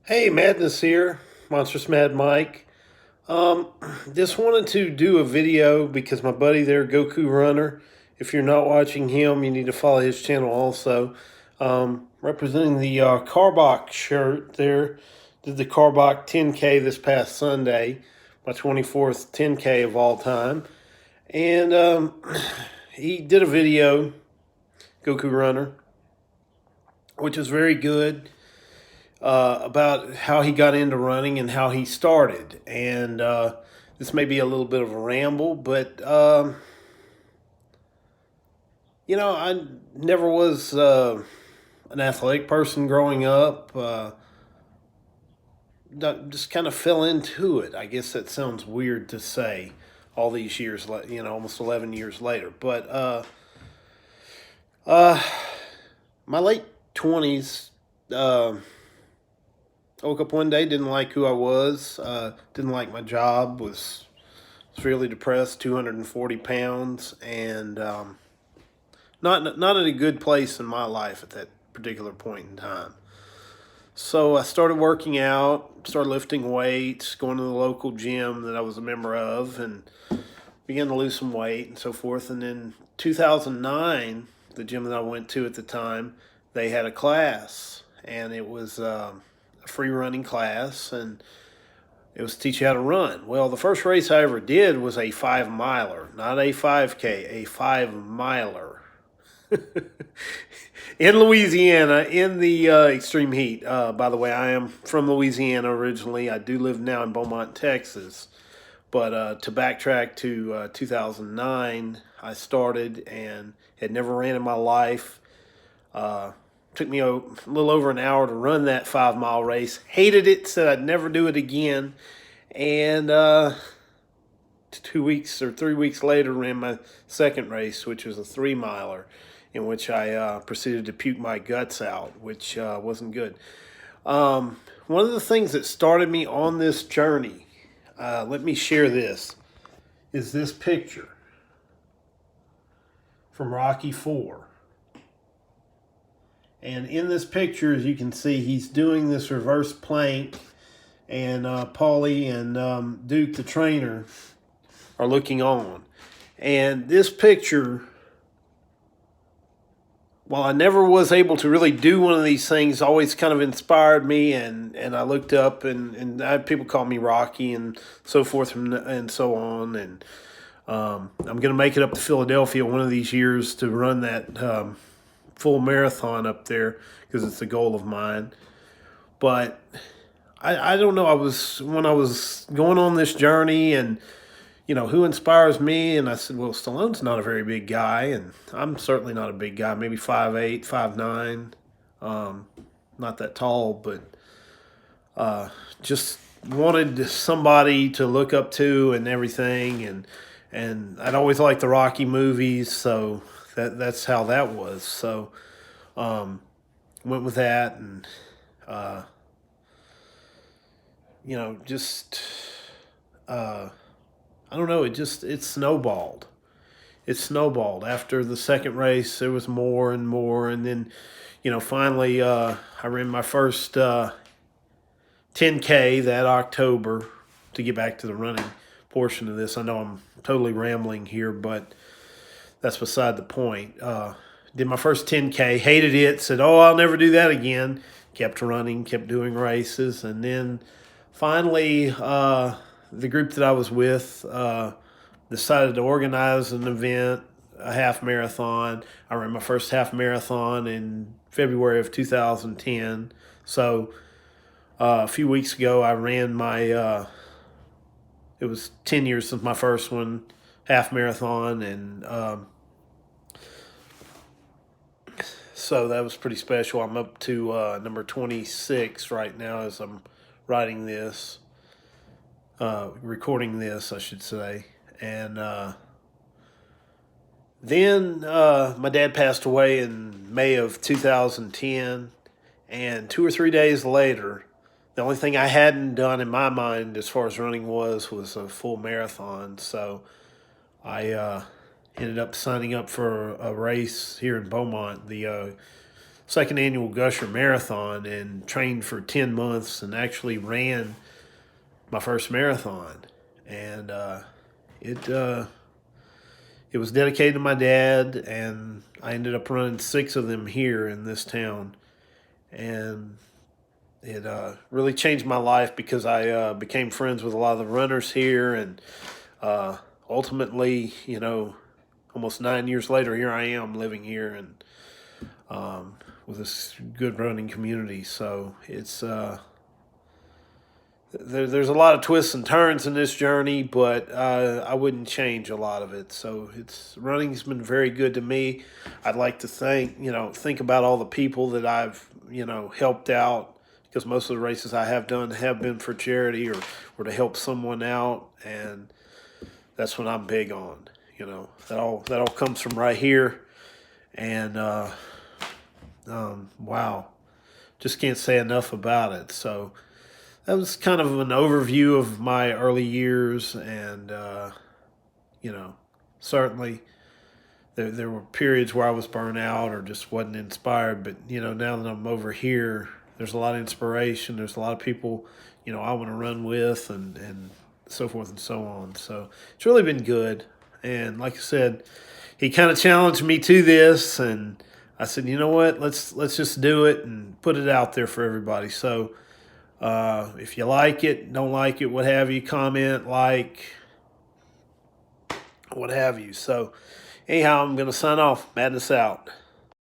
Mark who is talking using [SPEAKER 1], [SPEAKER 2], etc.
[SPEAKER 1] Hey, Madness here, Monstrous Mad Mike. Um, just wanted to do a video because my buddy there, Goku Runner. If you're not watching him, you need to follow his channel also. Representing the Carbach shirt there, did the Carbach 10K this past Sunday, my 24th 10K of all time, and he did a video, Goku Runner, which was very good. About how he got into running and how he started. And this may be a little bit of a ramble, but I never was an athletic person growing up. Just kind of fell into it. I guess that sounds weird to say all these years, almost 11 years later. But uh, my late 20s, I woke up one day, didn't like who I was, didn't like my job, was really depressed, 240 pounds, and not in a good place in my life at that particular point in time. So I started working out, started lifting weights, going to the local gym that I was a member of, and began to lose some weight and so forth. And then 2009, the gym that I went to at the time, they had a class, and it was a free running class, and it was to teach you how to run. Well, the first race I ever did was a 5 miler, not a 5K, a 5 miler. In Louisiana, in the extreme heat. By the way, I am from Louisiana originally. I do live now in Beaumont, Texas. But to backtrack to 2009, I started and had never ran in my life. Took me a little over an hour to run that 5 mile race. Hated it, said I'd never do it again. And 2 weeks or 3 weeks later, ran my second race, which was a 3 miler, in which I proceeded to puke my guts out, which wasn't good. One of the things that started me on this journey, let me share this, is this picture from Rocky 4. And in this picture, as you can see, he's doing this reverse plank, and Paulie and Duke, the trainer, are looking on. And this picture, while I never was able to really do one of these things, always kind of inspired me, and I looked up, and I had people call me Rocky and so forth and so on. And I'm going to make it up to Philadelphia one of these years to run that full marathon up there because it's a goal of mine. But I don't know. When I was going on this journey, and who inspires me, and I said, well, Stallone's not a very big guy, and I'm certainly not a big guy. Maybe 5'8", 5'9", not that tall, but just wanted somebody to look up to and everything, and I'd always liked the Rocky movies, so that's how that was. So went with that, and just I don't know. It snowballed. It snowballed. After the second race, there was more and more, and then finally I ran my first 10K that October. To get back to the running portion of this, I know I'm totally rambling here, but that's beside the point. Did my first 10K, hated it, said, oh, I'll never do that again. Kept running, kept doing races. And then finally, the group that I was with decided to organize an event, a half marathon. I ran my first half marathon in February of 2010. So a few weeks ago, I ran my, it was 10 years since my first one, half marathon, and so that was pretty special. I'm up to number 26 right now as I'm writing this, recording this, I should say. And then my dad passed away in May of 2010, and 2 or 3 days later, the only thing I hadn't done in my mind as far as running was a full marathon. So I ended up signing up for a race here in Beaumont, the second annual Gusher Marathon and trained for 10 months and actually ran my first marathon. And it it was dedicated to my dad, and I ended up running 6 of them here in this town. And it really changed my life because I became friends with a lot of the runners here, and ultimately, almost 9 years later, here I am living here and with this good running community. So it's there's a lot of twists and turns in this journey, but I wouldn't change a lot of it. So running's been very good to me. I'd like to think about all the people that I've helped out, because most of the races I have done have been for charity or to help someone out, and that's what I'm big on. That all comes from right here, and wow, just can't say enough about it. So that was kind of an overview of my early years, and certainly there were periods where I was burnt out or just wasn't inspired. But now that I'm over here, there's a lot of inspiration. There's a lot of people I want to run with, and so forth and so on. So it's really been good. And like I said, he kind of challenged me to this, and I said, you know what, let's just do it and put it out there for everybody. So if you like it, don't like it, what have you, comment, what have you. So anyhow, I'm going to sign off. Madness out.